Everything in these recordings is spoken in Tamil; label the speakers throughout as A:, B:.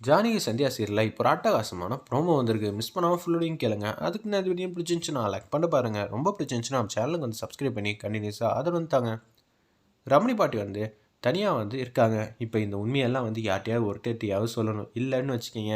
A: ஜானகி சந்தியா சீரியலில் இப்போ ஒரு அட்டகாசமான ப்ரோமோ வந்திருக்கு. மிஸ் பண்ணாமல் ஃபுல்லோடையும் கேளுங்க. அதுக்கு நான் வீடியோ பிடிச்சிருந்துச்சுன்னா லைக் பண்ணி பாருங்கள். ரொம்ப பிடிச்சிருந்துச்சுன்னா நம்ம சேனலுக்கு வந்து சப்ஸ்கிரைப் பண்ணி கண்டினியூஸாக ஆதரவு வந்துட்டாங்க. ரமணி பாட்டி வந்து தனியாக வந்து இருக்காங்க. இப்போ இந்த உண்மையெல்லாம் வந்து யார்ட்டையாவது ஒருத்தையாவது சொல்லணும். இல்லைன்னு வச்சுக்கிங்க,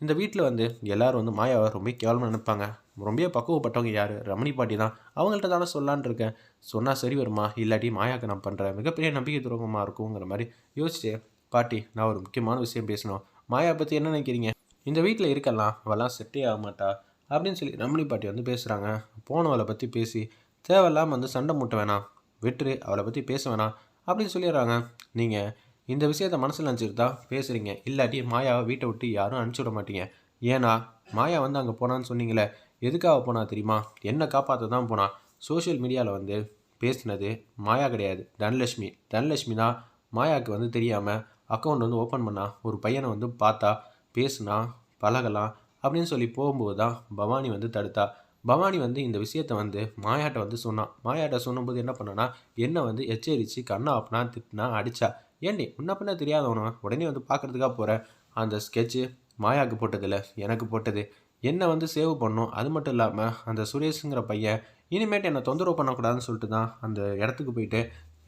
A: இந்த வீட்டில் வந்து எல்லோரும் வந்து மாயாவை ரொம்ப கேவலமாக நினைப்பாங்க. ரொம்ப பக்குவப்பட்டவங்க யார்? ரமணி பாட்டி தான். அவங்கள்ட்ட தானே சொல்லான்னு இருக்கேன். சொன்னால் சரி வருமா? இல்லாட்டி மாயாவுக்கு நான் பண்ணுறேன் மிகப்பெரிய நம்பிக்கை துரோகமாக இருக்குங்கிற மாதிரி யோசிச்சு, பாட்டி நான் ஒரு முக்கியமான விஷயம் பேசணும். மாயா பற்றி என்ன நினைக்கிறீங்க? இந்த வீட்டில் இருக்கலாம், அவெல்லாம் செட்டே ஆக மாட்டா அப்படின்னு சொல்லி ரமணி பாட்டி வந்து பேசுகிறாங்க. போனவளை பற்றி பேசி தேவையில்லாமல் வந்து சண்டை மூட்ட வேணாம், விட்டுரு, அவளை பற்றி பேச வேணாம் அப்படின்னு சொல்லிடுறாங்க. நீங்கள் இந்த விஷயத்த மனசில் நினச்சிட்டு தான் பேசுகிறீங்க. இல்லாட்டி மாயாவை வீட்டை விட்டு யாரும் அனுப்பிச்சி விட மாட்டீங்க. ஏன்னா மாயா வந்து அங்கே போனான்னு சொன்னீங்களே, எதுக்காக போனா தெரியுமா? என்னை காப்பாற்ற தான் போனா. சோஷியல் மீடியாவில் வந்து பேசினது மாயா கிடையாது, தனலட்சுமி. தனலட்சுமி தான் மாயாவுக்கு வந்து தெரியாமல் அக்கௌண்ட் வந்து ஓப்பன் பண்ணா. ஒரு பையனை வந்து பார்த்தா, பேசுனா, பழகலாம் அப்படின்னு சொல்லி போகும்போது தான் பவானி வந்து தடுத்தா. பவானி வந்து இந்த விஷயத்த வந்து மாயாட்ட வந்து சொன்னான். மாயாட்ட சொன்னும்போது என்ன பண்ணனா, என்னை வந்து எச்சரித்து கண்ணா அப்பனா திட்டினா, அடித்தா. ஏண்டி முன்ன பின்ன தெரியாதவனா உடனே வந்து பார்க்குறதுக்காக போகிறேன். அந்த ஸ்கெட்சு மாயாவுக்கு போட்டதில்ல, எனக்கு போட்டது. என்னை வந்து சேவ் பண்ணும். அது மட்டும் இல்லாமல் அந்த சுரேஷுங்கிற பையன் இனிமேட்டு என்னை தொந்தரவு பண்ணக்கூடாதுன்னு சொல்லிட்டு தான் அந்த இடத்துக்கு போயிட்டு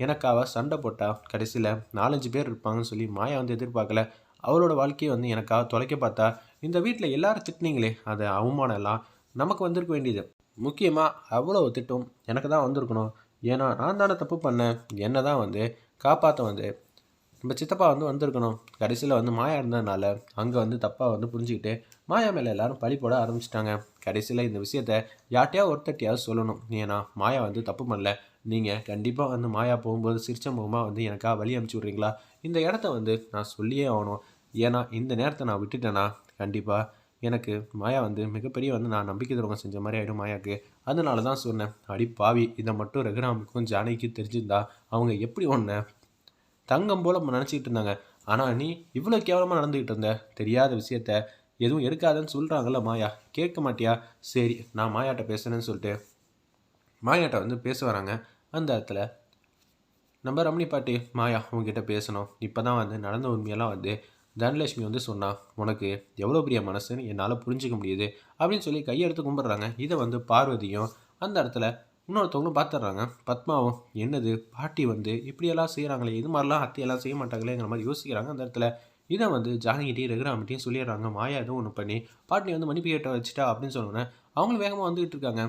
A: எனக்காக சண்டை போட்டா. கடைசியில் 4-5 பேர் இருப்பாங்கன்னு சொல்லி மாயா வந்து எதிர்பார்க்கல. அவளோட வாழ்க்கையை வந்து எனக்காக தொலைக்க பார்த்தா. இந்த வீட்டில் எல்லாரும் திட்டினீங்களே, அது அவமானம் எல்லாம் நமக்கு வந்திருக்க வேண்டியது. முக்கியமாக அவ்வளோ திட்டும் எனக்கு தான் வந்திருக்கணும். ஏன்னா நான் தானே தப்பு பண்ணேன். என்னை தான் வந்து காப்பாற்ற வந்து நம்ம சித்தப்பா வந்து வந்திருக்கணும். கடைசியில் வந்து மாயா இருந்ததுனால அங்கே வந்து தப்பாக வந்து புரிஞ்சுக்கிட்டு மாயா மேலே எல்லாரும் பழி போட ஆரம்பிச்சிட்டாங்க. கடைசியில் இந்த விஷயத்த யார்ட்டையாவது ஒருத்தட்டியாவது சொல்லணும். ஏன்னா மாயா வந்து தப்பு பண்ணல. நீங்கள் கண்டிப்பாக வந்து மாயா போகும்போது சிரிச்ச முகமாக வந்து எனக்காக வழி அனுப்பிச்சி விட்றீங்களா? இந்த இடத்த வந்து நான் சொல்லியே ஆகணும். ஏன்னா இந்த நேரத்தை நான் விட்டுட்டேன்னா கண்டிப்பாக எனக்கு மாயா வந்து மிகப்பெரிய வந்து நான் நம்பிக்கை துரோகம் செஞ்ச மாதிரி ஆகிடும் மாயாவுக்கு. அதனால தான் சொன்னேன். அடி பாவி, இதை மட்டும் ரகுராமுக்கும் ஜானகிக்கும் தெரிஞ்சிருந்தா அவங்க எப்படி ஒன்று தங்கம் போல் நினச்சிக்கிட்டு இருந்தாங்க. ஆனால் நீ இவ்வளோ கேவலமாக நடந்துக்கிட்டு இருந்த. தெரியாத விஷயத்த எதுவும் எடுக்காதன்னு சொல்கிறாங்கல்ல மாயா, கேட்க மாட்டியா? சரி, நான் மாயாட்ட பேசுகிறேன்னு சொல்லிட்டு மாயாட்ட வந்து பேச வராங்க. அந்த இடத்துல நம்ம ரமணி பாட்டி, மாயா உங்ககிட்ட பேசணும். இப்போ தான் வந்து நடந்த உண்மையெல்லாம் வந்து தனலட்சுமி வந்து சொன்னா. உனக்கு எவ்வளோ பெரிய மனசுன்னு என்னால் புரிஞ்சிக்க முடியுது அப்படின்னு சொல்லி கையெடுத்து கும்பிட்றாங்க. இதை வந்து பார்வதியும் அந்த இடத்துல இன்னொருத்தவங்களும் பார்த்துட்றாங்க. பத்மாவும் என்னது பாட்டி வந்து இப்படியெல்லாம் செய்கிறாங்களே, இது மாதிரிலாம் அத்தையெல்லாம் செய்ய மாட்டாங்களேங்கிற மாதிரி யோசிக்கிறாங்க. அந்த இடத்துல இதை வந்து ஜானகிட்டையும் ரகுராமிட்டையும் சொல்லிடுறாங்க. மாயா எதுவும் ஒன்று பண்ணி பாட்டி வந்து மன்னிப்பு கேட்ட வச்சுட்டா அப்படின்னு சொன்னோன்னே அவங்களும் வேகமாக வந்துகிட்டு இருக்காங்க.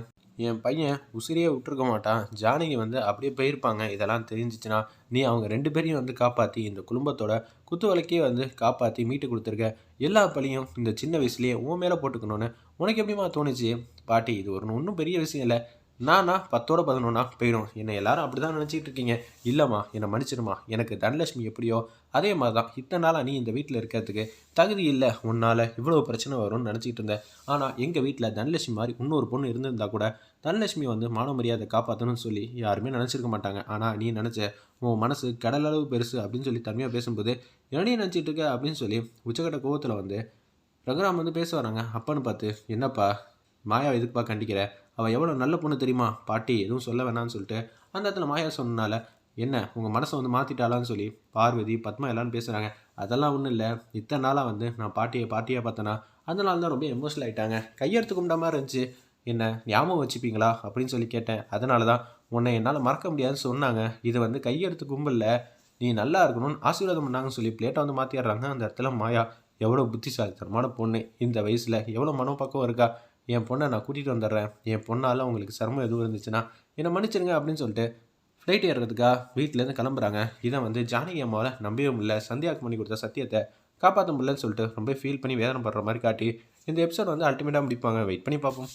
A: என் பையன் உசிரியே விட்டுருக்க மாட்டான். ஜானகி வந்து அப்படியே போயிருப்பாங்க. இதெல்லாம் தெரிஞ்சிச்சுன்னா நீ அவங்க 2 பேரையும் வந்து காப்பாற்றி இந்த குடும்பத்தோட குத்து விளக்கே வந்து காப்பாற்றி மீட்டு கொடுத்துருக்க. எல்லா பழியும் இந்த சின்ன வயசுலேயே உன் மேலே போட்டுக்கணுன்னு உனக்கு எப்படிமா தோணுச்சு? பாட்டி இது ஒன்றும் பெரிய விஷயம் இல்லை. நானா 10ஓட 11 போயிடும். என்னை எல்லாரும் அப்படி தான் நினச்சிட்டு இருக்கீங்க. இல்லைம்மா, என்னை மன்னிச்சிடுமா. எனக்கு தனலட்சுமி எப்படியோ அதே மாதிரி தான். இத்தனை நாளாக நீ இந்த வீட்டில் இருக்கிறதுக்கு தகுதி இல்லை. உன்னால் இவ்வளோ பிரச்சனை வரும்னு நினச்சிக்கிட்டு இருந்தேன். ஆனால் எங்கள் வீட்டில் தனலட்சுமி மாதிரி இன்னொரு பொண்ணு இருந்திருந்தா கூட தனலட்சுமி வந்து மான மரியாதை காப்பாற்றணும்னு சொல்லி யாருமே நினச்சிருக்க மாட்டாங்க. ஆனால் நீ நினச்ச, உன் மனசு கடல் அளவு பெருசு அப்படின்னு சொல்லி தனியாக பேசும்போது என்னையும் நினச்சிட்டு இருக்க அப்படின்னு சொல்லி உச்சக்கட்ட கோவத்தில் வந்து ரகுராம் வந்து பேச வராங்க. அப்பன்னு பார்த்து, என்னப்பா மாயா எதுக்குப்பா கண்டிக்கிற? அவள் எவ்வளோ நல்ல பொண்ணு தெரியுமா? பாட்டி எதுவும் சொல்ல வேணான்னு சொல்லிட்டு அந்த இடத்துல மாயா சொன்னனால என்ன உங்கள் மனசை வந்து மாற்றிட்டாலான்னு சொல்லி பார்வதி பத்மா எல்லாரும் பேசுகிறாங்க. அதெல்லாம் ஒன்றும் இல்லை. இத்தனை நாளாக வந்து நான் பாட்டியாக பார்த்தேன்னா அதனால தான் ரொம்ப எமோஷனல் ஆகிட்டாங்க. கையெடுத்து கும்பிட்ட மாதிரி இருந்துச்சு. என்ன ஞாபகம் வச்சுப்பீங்களா அப்படின்னு சொல்லி கேட்டேன். அதனால தான் உன்னை என்னால் மறக்க முடியாதுன்னு சொன்னாங்க. இது வந்து கையெடுத்து கும்பலில் நீ நல்லா இருக்கணும்னு ஆசீர்வாதம் பண்ணாங்கன்னு சொல்லி பிளேட்டை வந்து மாற்றிடுறாங்க. அந்த இடத்துல மாயா எவ்வளோ புத்திசாலித்தனமான பொண்ணு, இந்த வயசில் எவ்வளோ மனப்பக்கம் இருக்கா. என் பொண்ணை நான் கூட்டிகிட்டு வந்துடுறேன். என் பொண்ணால் உங்களுக்கு சிரமம் எதுவும் இருந்துச்சுன்னா என்னை மன்னிச்சிருங்க அப்படின்னு சொல்லிட்டு ஃப்ளைட் ஏறுறதுக்காக வீட்டிலேருந்து கிளம்புறாங்க. இதை வந்து ஜானகி அம்மாவில் நம்பவே முடியல. சந்தியாவுக்கு பண்ணி கொடுத்த சத்தியத்தை காப்பாற்ற முடியலன்னு சொல்லிட்டு ரொம்ப ஃபீல் பண்ணி வேதனை படுற மாதிரி காட்டி இந்த எபிசோட் வந்து அல்டிமேட்டாக முடிப்பாங்க. வெயிட் பண்ணி பார்ப்போம்.